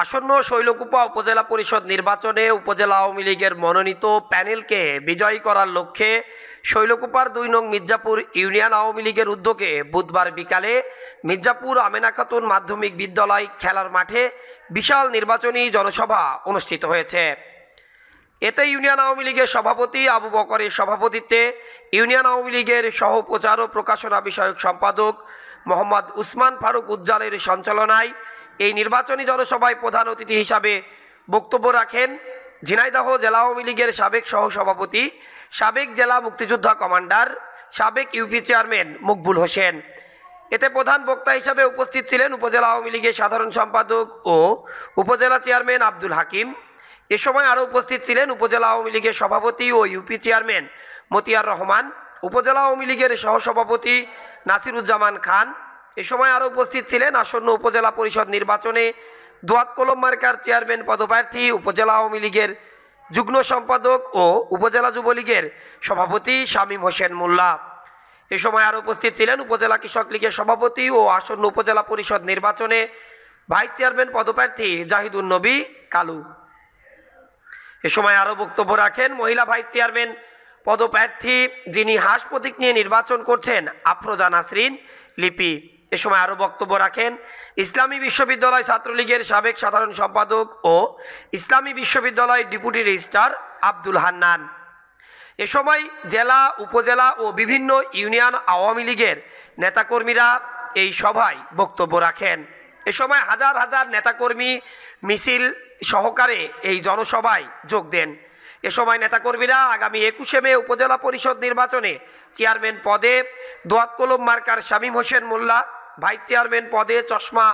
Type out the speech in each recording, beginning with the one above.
আসন্ন শৈলকুপা উপজেলা পরিষদ নির্বাচনে উপজেলা আওয়ামী লীগের মনোনীত প্যানেলকে বিজয়ী করার লক্ষ্যে শৈলকুপার ২ নং মির্জাপুর ইউনিয়ন আওয়ামী লীগের উদ্যোগে বুধবার বিকালে মির্জাপুর আমেনা খাতুন মাধ্যমিক বিদ্যালয় খেলার মাঠে বিশাল নির্বাচনী জনসভা অনুষ্ঠিত হয়েছে। এতে ইউনিয়ন আওয়ামী লীগের সভাপতি আবু বকরের সভাপতিত্বে ইউনিয়ন আওয়ামী লীগের সহ প্রচার ও প্রকাশনা বিষয়ক সম্পাদক মোহাম্মদ উসমান ফারুক উজ্জ্বলের সঞ্চালনায় এই নির্বাচনী জনসভায় প্রধান অতিথি হিসাবে বক্তব্য রাখেন ঝিনাইদহ জেলা আওয়ামী লীগের সাবেক সহসভাপতি, সাবেক জেলা মুক্তিযোদ্ধা কমান্ডার, সাবেক ইউপি চেয়ারম্যান মকবুল হোসেন। এতে প্রধান বক্তা হিসাবে উপস্থিত ছিলেন উপজেলা আওয়ামী লীগের সাধারণ সম্পাদক ও উপজেলা চেয়ারম্যান আব্দুল হাকিম। এ সময় আরও উপস্থিত ছিলেন উপজেলা আওয়ামী লীগের সভাপতি ও ইউপি চেয়ারম্যান মতিয়ার রহমান, উপজেলা আওয়ামী লীগের সহসভাপতি নাসিরুজ্জামান খান। এ সময় আরও উপস্থিত ছিলেন আসন্ন উপজেলা পরিষদ নির্বাচনে দোয়াত কলম মার্কার চেয়ারম্যান পদপ্রার্থী উপজেলা আওয়ামী লীগের যুগ্ম সম্পাদক ও উপজেলা যুবলীগের সভাপতি শামীম হোসেন মোল্লা। এ সময় আরও উপস্থিত ছিলেন উপজেলা কৃষক লীগের সভাপতি ও আসন্ন উপজেলা পরিষদ নির্বাচনে ভাইস চেয়ারম্যান পদপ্রার্থী জাহিদুন নবী কালু। এ সময় আরও বক্তব্য রাখেন মহিলা ভাইস চেয়ারম্যান পদপ্রার্থী যিনি হাঁস প্রতীক নিয়ে নির্বাচন করছেন আফরোজা নাসরিন লিপি। এ সময় আরও বক্তব্য রাখেন ইসলামী বিশ্ববিদ্যালয় ছাত্রলীগের সাবেক সাধারণ সম্পাদক ও ইসলামী বিশ্ববিদ্যালয় ডেপুটি রেজিস্ট্রার আব্দুল হান্নান। এ সময় জেলা, উপজেলা ও বিভিন্ন ইউনিয়ন আওয়ামী লীগের নেতাকর্মীরা এই সভায় বক্তব্য রাখেন। এ সময় হাজার হাজার নেতাকর্মী মিছিল সহকারে এই জনসভায় যোগ দেন। এ সময় নেতাকর্মীরা আগামী ২১শে মে উপজেলা পরিষদ নির্বাচনে চেয়ারম্যান পদে দোয়াত কলম মার্কার শামীম হোসেন মোল্লা, ভাইস চেয়ারম্যান পদে চশমা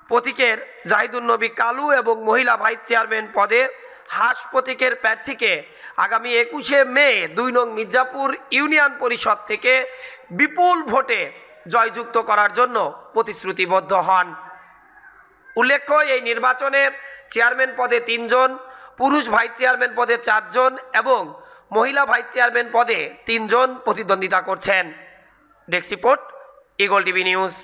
প্রতীকের জাহিদুন নবী কালু এবং মহিলা ভাইস চেয়ারম্যান পদে হাঁস প্রতীকের প্রার্থীকে আগামী ২১শে মে ২ নং মির্জাপুর ইউনিয়ন পরিষদ থেকে বিপুল ভোটে জয়যুক্ত করার জন্য প্রতিশ্রুতিবদ্ধ হন। উল্লেখ্য, এই নির্বাচনে চেয়ারম্যান পদে ৩ জন, পুরুষ ভাইস চেয়ারম্যান পদে ৪ জন এবং মহিলা ভাইস চেয়ারম্যান পদে ৩ জন প্রতিদ্বন্দ্বিতা করছেন। Desk report, eagle TV news.